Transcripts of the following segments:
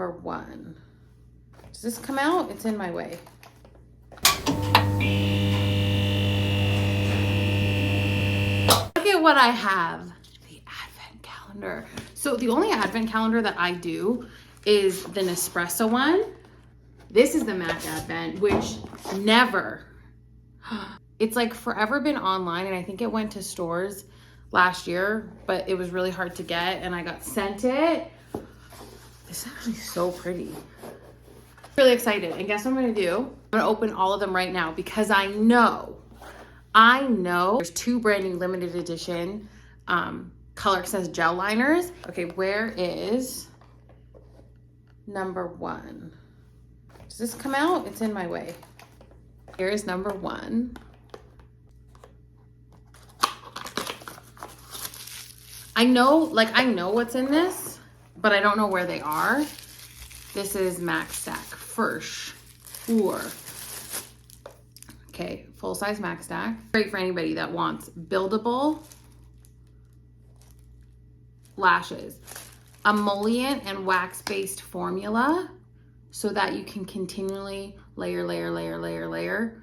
For one. Does this come out? It's in my way. Look at what I have. The advent calendar. So the only advent calendar that I do is the Nespresso one. This is the MAC Advent, which never, it's like forever been online, and I think it went to stores last year, but it was really hard to get, and I got sent it. This is actually so pretty. Really excited. And guess what I'm gonna do? I'm gonna open all of them right now because I know there's 2 brand new limited edition Color Excess gel liners. Okay, where is number 1? Does this come out? It's in my way. Here is number 1. I know what's in this, but I don't know where they are. This is Max Stack First 4. Okay, full size Max Stack. Great for anybody that wants buildable lashes. Emollient and wax-based formula so that you can continually layer.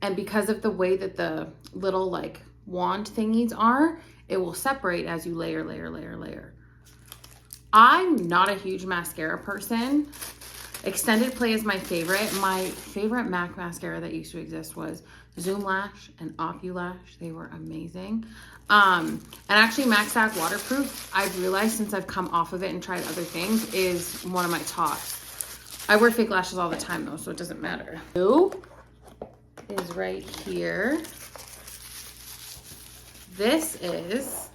And because of the way that the little like wand thingies are, it will separate as you layer. I'm not a huge mascara person. Extended Play is my favorite. My favorite MAC mascara that used to exist was Zoom Lash and Oculash. They were amazing. And actually Max Stack Waterproof, I've realized since I've come off of it and tried other things, is one of my tops. I wear fake lashes all the time though, so it doesn't matter. Blue is right here. This is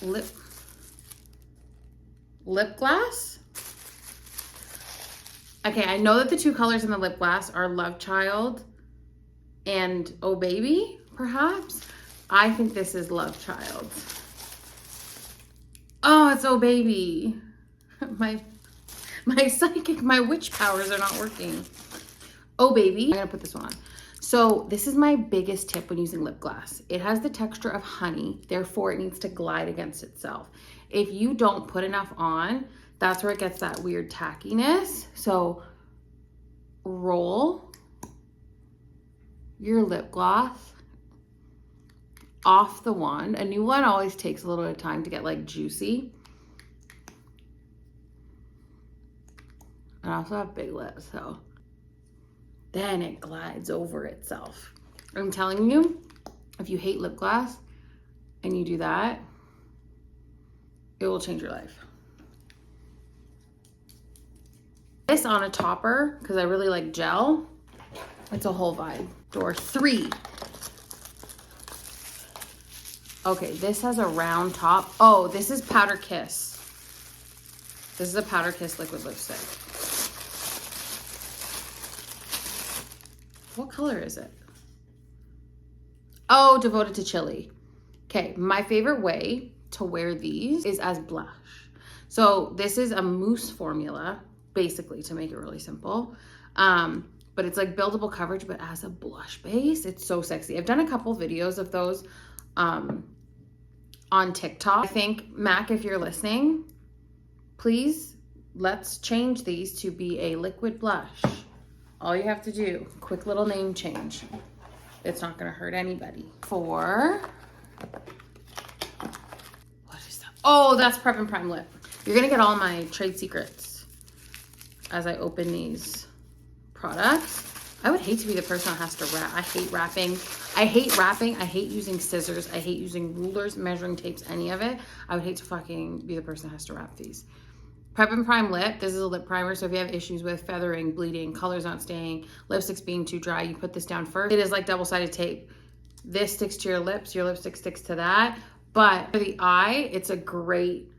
lip gloss. Okay, I know that the 2 colors in the lip gloss are Love Child and Oh Baby, perhaps. I think this is Love Child. Oh, it's Oh Baby. My psychic, my witch powers are not working. Oh Baby. I'm gonna put this one on. So this is my biggest tip when using lip gloss. It has the texture of honey, therefore it needs to glide against itself. If you don't put enough on, that's where it gets that weird tackiness. So roll your lip gloss off the wand. A new one always takes a little bit of time to get like juicy. I also have big lips, so then it glides over itself. I'm telling you, if you hate lip gloss and you do that, it will change your life. This on a topper, because I really like gel, it's a whole vibe. Door 3. Okay, this has a round top. Oh, this is Powder Kiss. This is a Powder Kiss liquid lipstick. What color is it? Oh, Devoted to Chili. Okay, my favorite way to wear these is as blush. So this is a mousse formula, basically, to make it really simple. But it's like buildable coverage, but as a blush base. It's so sexy. I've done a couple videos of those on TikTok. I think, MAC, if you're listening, please, let's change these to be a liquid blush. All you have to do, quick little name change. It's not gonna hurt anybody. 4. What is that? Oh, that's Prep and Prime Lip. You're gonna get all my trade secrets as I open these products. I would hate to be the person that has to wrap. I hate wrapping. I hate using scissors. I hate using rulers, measuring tapes, any of it. I would hate to fucking be the person that has to wrap these. Prep and Prime Lip. This is a lip primer, so if you have issues with feathering, bleeding, colors not staying, lipsticks being too dry, you put this down first. It is like double-sided tape. This sticks to your lips, your lipstick sticks to that. But for the eye, it's a great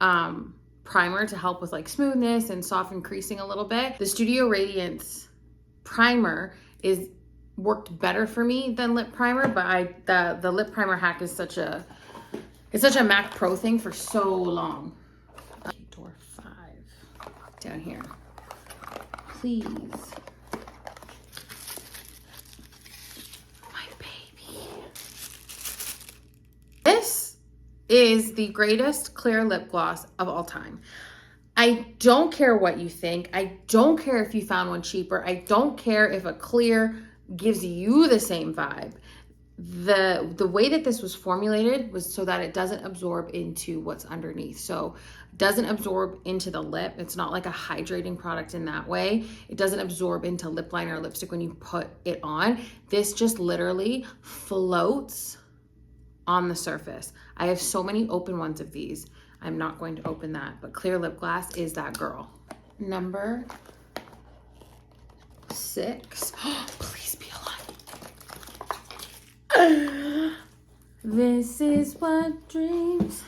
primer to help with like smoothness and soften creasing a little bit. The Studio Radiance primer is worked better for me than lip primer, but the lip primer hack is such a MAC Pro thing for so long. Door 5 down here, please. My baby. is the greatest clear lip gloss of all time. I don't care what you think. I don't care if you found one cheaper. I don't care if a clear gives you the same vibe. The way that this was formulated was so that it doesn't absorb into what's underneath. So it doesn't absorb into the lip. It's not like a hydrating product in that way. It doesn't absorb into lip liner or lipstick when you put it on. This just literally floats on the surface. I have so many open ones of these. I'm not going to open that, but clear lip gloss is that girl. Number 6. Please be alive. This is what dreams.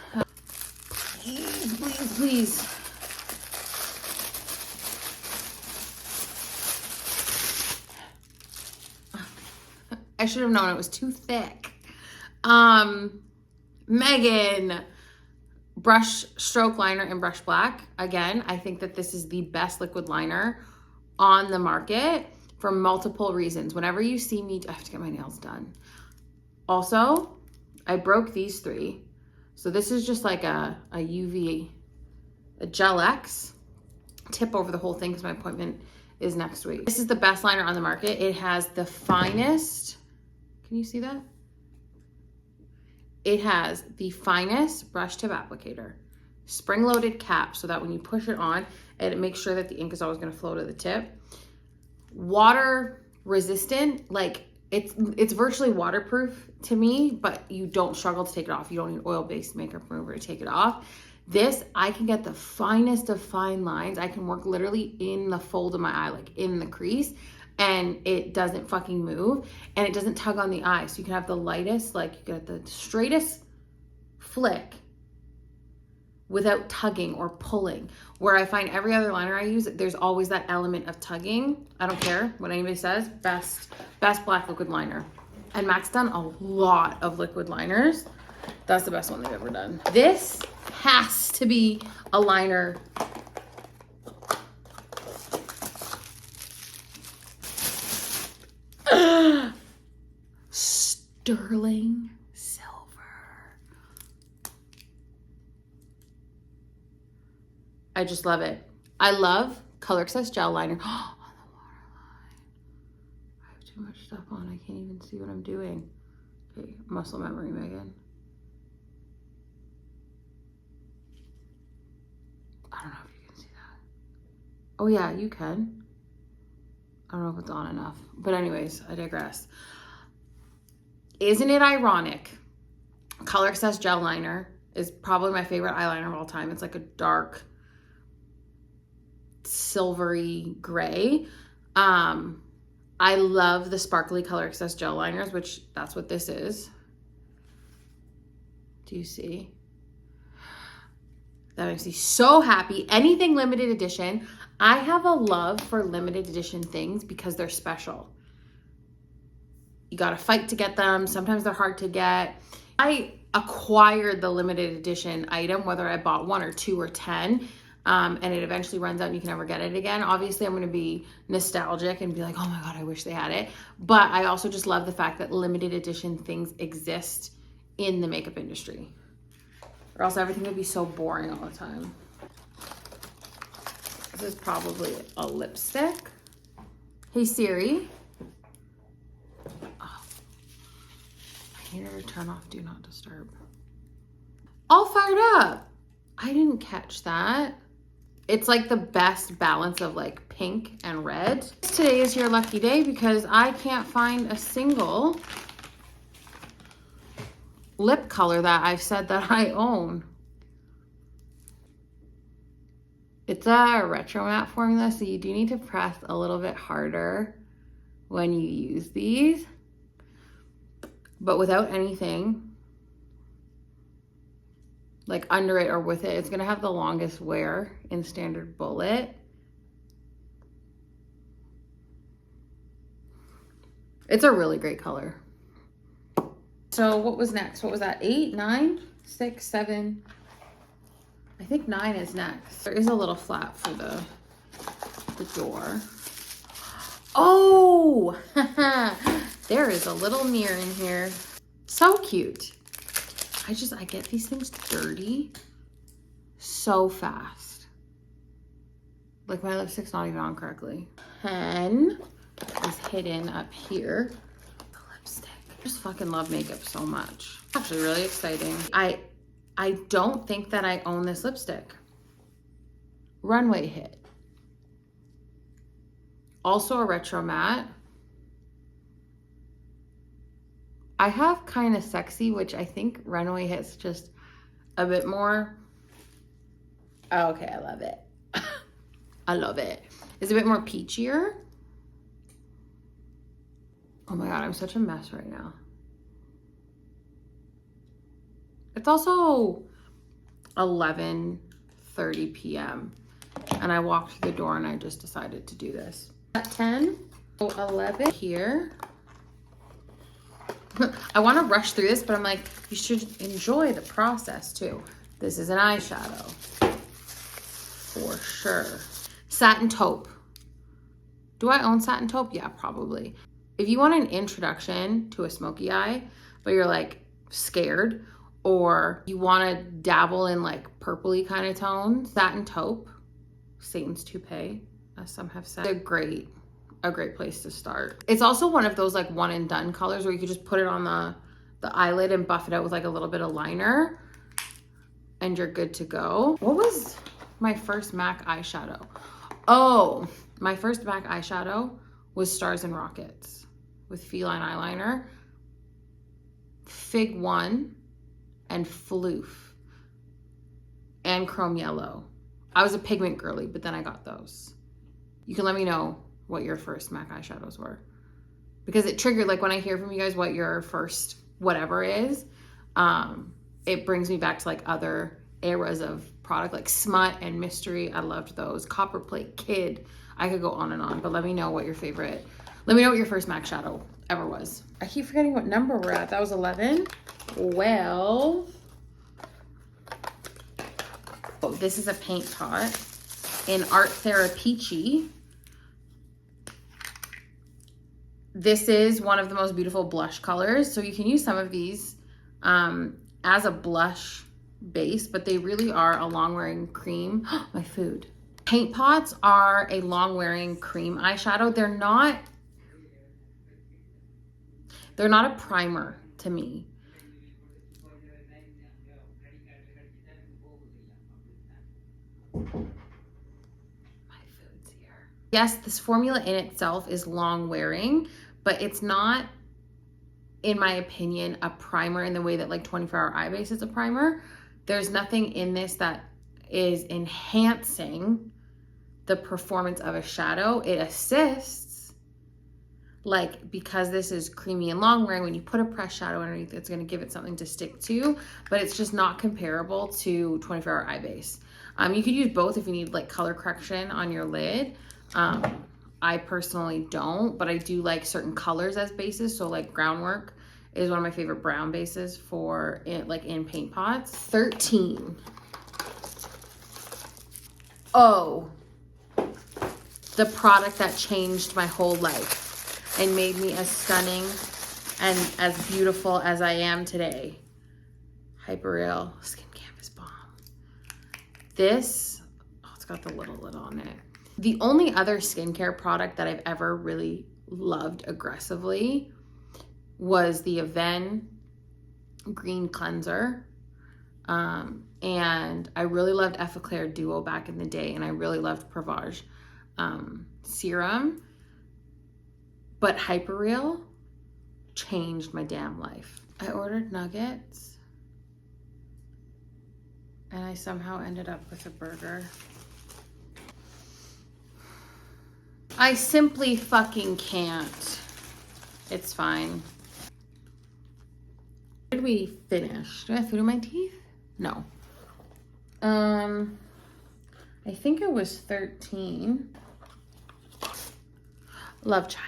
Please, please, please. I should have known it was too thick. Megan. Brush stroke liner in brush black. Again, I think that this is the best liquid liner on the market for multiple reasons. Whenever you see me, I have to get my nails done. Also, I broke these 3. So this is just like a UV, a Gel X tip over the whole thing because my appointment is next week. This is the best liner on the market. It has the finest, can you see that? It has the finest brush tip applicator, spring-loaded cap so that when you push it on, it makes sure that the ink is always going to flow to the tip. Water resistant, like it's virtually waterproof to me, but you don't struggle to take it off. You don't need oil-based makeup remover to take it off. This, I can get the finest of fine lines. I can work literally in the fold of my eye, like in the crease, and it doesn't fucking move, and it doesn't tug on the eye. So you can have the lightest, like you get the straightest flick without tugging or pulling. Where I find every other liner I use, there's always that element of tugging. I don't care what anybody says, best black liquid liner. And Mac's done a lot of liquid liners. That's the best one they've ever done. This has to be a liner. Sterling silver. I just love it. I love Color Excess gel liner. On the waterline. I have too much stuff on. I can't even see what I'm doing. Okay, muscle memory, Megan. I don't know if you can see that. Oh yeah, you can. I don't know if it's on enough. But anyways, I digress. Isn't it ironic? Color Excess gel liner is probably my favorite eyeliner of all time. It's like a dark, silvery gray. I love the sparkly Color Excess gel liners, which that's what this is. Do you see? That makes me so happy. Anything limited edition. I have a love for limited edition things because they're special. You gotta fight to get them. Sometimes they're hard to get. I acquired the limited edition item, whether I bought 1 or 2 or 10, and it eventually runs out and you can never get it again. Obviously, I'm gonna be nostalgic and be like, oh my God, I wish they had it. But I also just love the fact that limited edition things exist in the makeup industry. Or else everything would be so boring all the time. This is probably a lipstick. Hey Siri. Oh, I need her to turn off Do Not Disturb. All fired up. I didn't catch that. It's like the best balance of like pink and red. Today is your lucky day because I can't find a single lip color that I've said that I own. It's a retro matte formula, so you do need to press a little bit harder when you use these. But without anything like under it or with it, it's gonna have the longest wear in standard bullet. It's a really great color. So what was next? What was that? 8, 9, 6, 7. I think 9 is next. There is a little flap for the door. Oh, there is a little mirror in here. So cute. I get these things dirty so fast. Like my lipstick's not even on correctly. Pen is hidden up here. The lipstick. I just fucking love makeup so much. Actually really exciting. I don't think that I own this lipstick. Runway Hit. Also a retro matte. I have Kind of Sexy, which I think Runway Hit's just a bit more. Oh, okay, I love it. I love it. It's a bit more peachier. Oh my God, I'm such a mess right now. It's also 11:30 p.m. and I walked through the door and I just decided to do this. At 10, so 11 here. I want to rush through this, but I'm like, you should enjoy the process too. This is an eyeshadow for sure. Satin Taupe. Do I own Satin Taupe? Yeah, probably. If you want an introduction to a smoky eye, but you're like scared, or you want to dabble in like purpley kind of tone, Satin Taupe, Satan's toupee, as some have said, a great place to start. It's also one of those like one and done colors where you could just put it on the eyelid and buff it out with like a little bit of liner and you're good to go. What was my first MAC eyeshadow? Oh, my first MAC eyeshadow was Stars and Rockets with Feline eyeliner, Fig 1 and Floof and Chrome Yellow. I was a pigment girly, but then I got those. You can let me know what your first MAC eyeshadows were, because it triggered, like when I hear from you guys what your first whatever is, it brings me back to like other eras of product, like Smut and Mystery. I loved those. Copper Plate, Kid. I could go on and on, but let me know what your favorite, let me know what your first MAC shadow ever was. I keep forgetting what number we're at. That was 11. Well, oh, this is a paint pot in Art Therapeachy. This is one of the most beautiful blush colors. So you can use some of these as a blush base, but they really are a long wearing cream. My food. Paint pots are a long wearing cream eyeshadow. They're not a primer to me. My food's here. Yes, this formula in itself is long wearing, but it's not, in my opinion, a primer in the way that like 24 Hour Eye Base is a primer. There's nothing in this that is enhancing the performance of a shadow. It assists, like, because this is creamy and long wearing, when you put a pressed shadow underneath, it's going to give it something to stick to, but it's just not comparable to 24 Hour Eye Base. You could use both if you need like color correction on your lid. I personally don't, but I do like certain colors as bases. So like Groundwork is one of my favorite brown bases for it, like in paint pots. 13. Oh, the product that changed my whole life and made me as stunning and as beautiful as I am today. Hyperreal Skin Canvas Balm. This, oh, it's got the little lid on it. The only other skincare product that I've ever really loved aggressively was the Aven Green Cleanser. And I really loved Effaclar Duo back in the day, and I really loved Pravage Serum. But Hyperreal changed my damn life. I ordered nuggets, and I somehow ended up with a burger. I simply fucking can't. It's fine. Where did we finish? Do I have food in my teeth? No. I think it was 13. Love Child.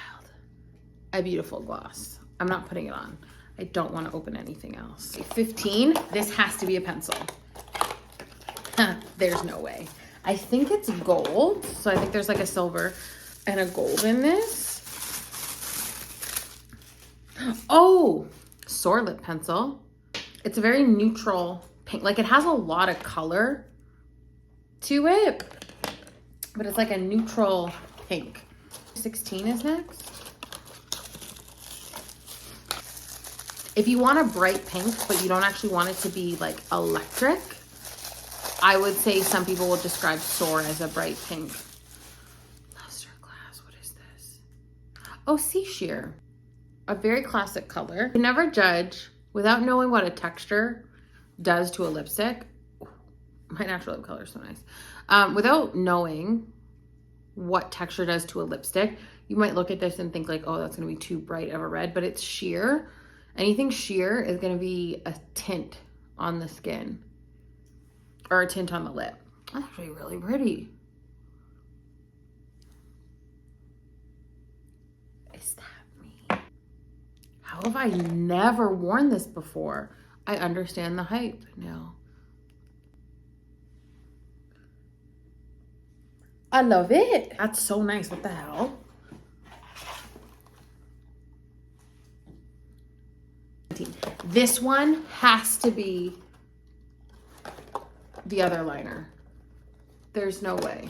A beautiful gloss. I'm not putting it on. I don't want to open anything else. 15. This has to be a pencil. There's no way. I think it's gold. So I think there's like a silver and a gold in this. Oh, Sore Lip Pencil. It's a very neutral pink. Like, it has a lot of color to it, but it's like a neutral pink. 16 is next. If you want a bright pink, but you don't actually want it to be like electric, I would say some people will describe Soar as a bright pink. Luster glass, what is this? Oh, sea sheer. A very classic color. You can never judge without knowing what a texture does to a lipstick. My natural lip color is so nice. Without knowing what texture does to a lipstick, you might look at this and think like, oh, that's gonna be too bright of a red, but it's sheer. Anything sheer is gonna be a tint on the skin or a tint on the lip. That's actually really pretty. Is that me? How have I never worn this before? I understand the hype now. I love it. That's so nice. What the hell? This one has to be the other liner. There's no way.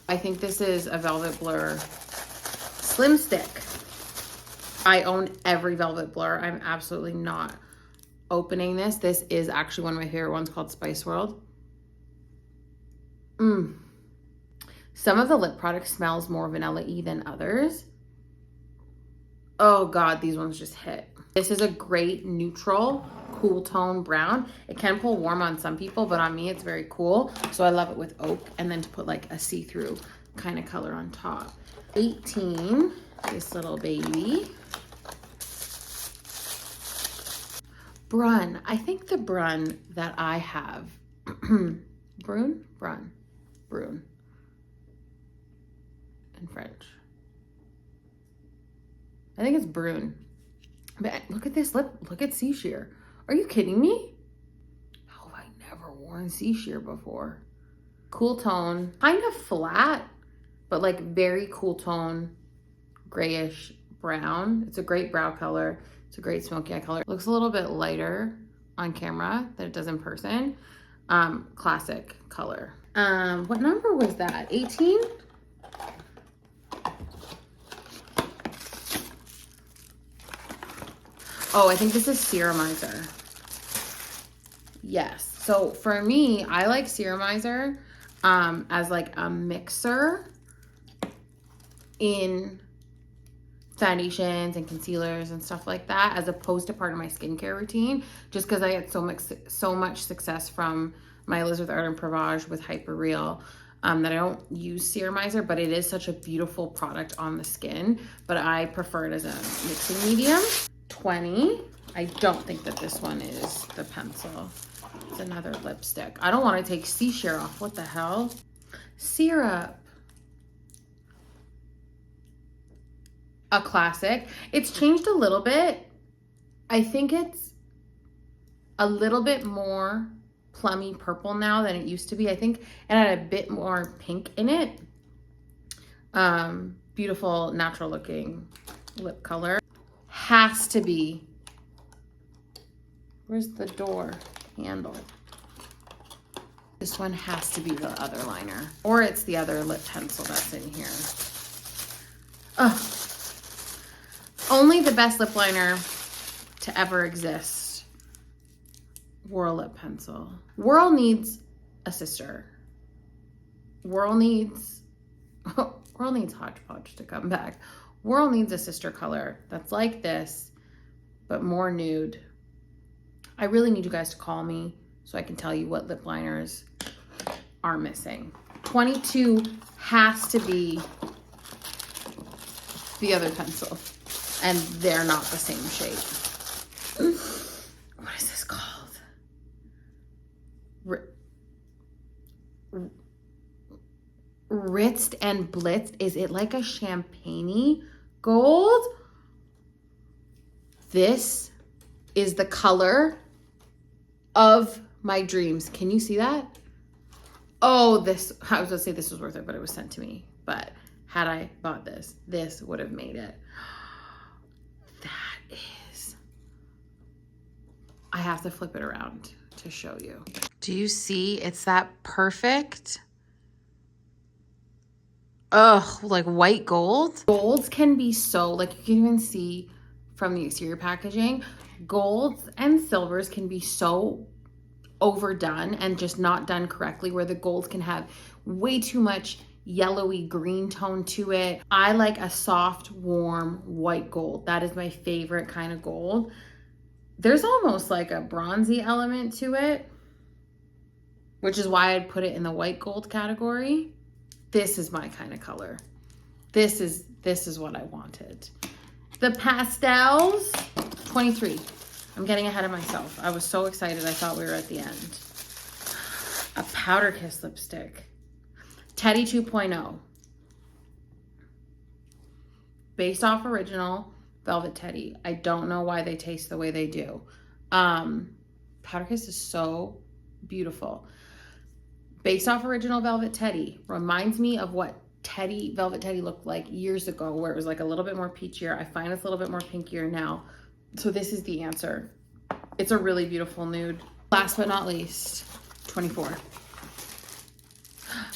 I think this is a Velvet Blur Slim Stick. I own every Velvet Blur. I'm absolutely not opening this. This is actually one of my favorite ones called Spice World. Some of the lip product smells more vanilla-y than others. Oh God, these ones just hit. This is a great neutral, cool tone brown. It can pull warm on some people, but on me it's very cool. So I love it with oak, and then to put like a see-through kind of color on top. 18, this little baby. Brun. I think the Brun that I have, Brun in French. I think it's Brun. But look at this lip. Look at Sea Sheer. Are you kidding me? How have I never worn Sea Sheer before? Cool tone. Kind of flat, but like very cool tone. Grayish brown. It's a great brow color. It's a great smoky eye color. Looks a little bit lighter on camera than it does in person. Classic color. What number was that? 18? Oh, I think this is Serumizer. Yes. So for me, I like Serumizer as like a mixer in foundations and concealers and stuff like that, as opposed to part of my skincare routine, just because I had so much success from my Elizabeth Arden Provage with Hyper Real that I don't use Serumizer, but it is such a beautiful product on the skin, but I prefer it as a mixing medium. 20. I don't think that this one is the pencil. It's another lipstick. I don't want to take Sea Sheer off. What the hell? Syrup. A classic. It's changed a little bit. I think it's a little bit more plummy purple now than it used to be. I think it had a bit more pink in it. Beautiful, natural looking lip color. Has to be. Where's the door handle? This one has to be the other liner, or it's the other lip pencil that's in here. Oh, only the best lip liner to ever exist. Whirl lip pencil. Whirl needs a sister. Whirl needs Hodgepodge to come back. Whirl needs a sister color that's like this, but more nude. I really need you guys to call me so I can tell you what lip liners are missing. 22 has to be the other pencil, and they're not the same shape. What is this called? Ritzed and Blitzed. Is it like a champagne-y gold? This is the color of my dreams. Can you see that? Oh, this, I was gonna say this was worth it, but it was sent to me. But had I bought this, this would have made it. That is I have to flip it around to show you. Do you see? It's that perfect. Ugh, like white gold. Golds can be so, like you can even see from the exterior packaging, golds and silvers can be so overdone and just not done correctly, where the golds can have way too much yellowy green tone to it. I like a soft, warm white gold. That is my favorite kind of gold. There's almost like a bronzy element to it, which is why I'd put it in the white gold category. This is my kind of color. This is what I wanted. The pastels, 23. I'm getting ahead of myself. I was so excited. I thought we were at the end. A Powder Kiss lipstick. Teddy 2.0. Based off original Velvet Teddy. I don't know why they taste the way they do. Powder Kiss is so beautiful. Based off original Velvet Teddy. Reminds me of what Velvet Teddy looked like years ago, where it was like a little bit more peachier. I find it's a little bit more pinkier now. So this is the answer. It's a really beautiful nude. Last but not least, 24.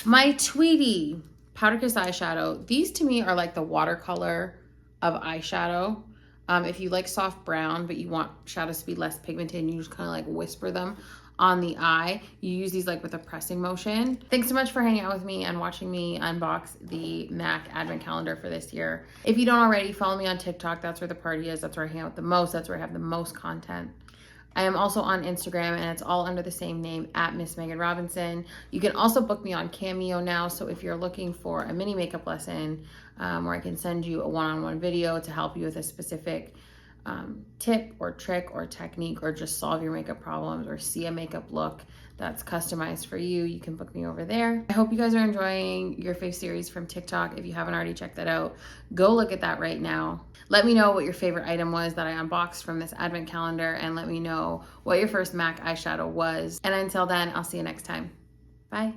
My Tweety Powder Kiss eyeshadow. These to me are like the watercolor of eyeshadow. If you like soft brown, but you want shadows to be less pigmented, and you just kind of like whisper them on the eye, you use these like with a pressing motion. Thanks so much for hanging out with me and watching me unbox the MAC advent calendar for this year. If you don't already, follow me on TikTok. That's where the party is. That's where I hang out the most. That's where I have the most content. I am also on Instagram, and it's all under the same name, at Miss Megan Robinson. You can also book me on Cameo now. So if you're looking for a mini makeup lesson, where I can send you a one-on-one video to help you with a specific tip or trick or technique, or just solve your makeup problems or see a makeup look that's customized for you, you can book me over there. I hope you guys are enjoying your fave series from TikTok. If you haven't already checked that out, go look at that right now. Let me know what your favorite item was that I unboxed from this advent calendar, and let me know what your first MAC eyeshadow was. And until then, I'll see you next time. Bye.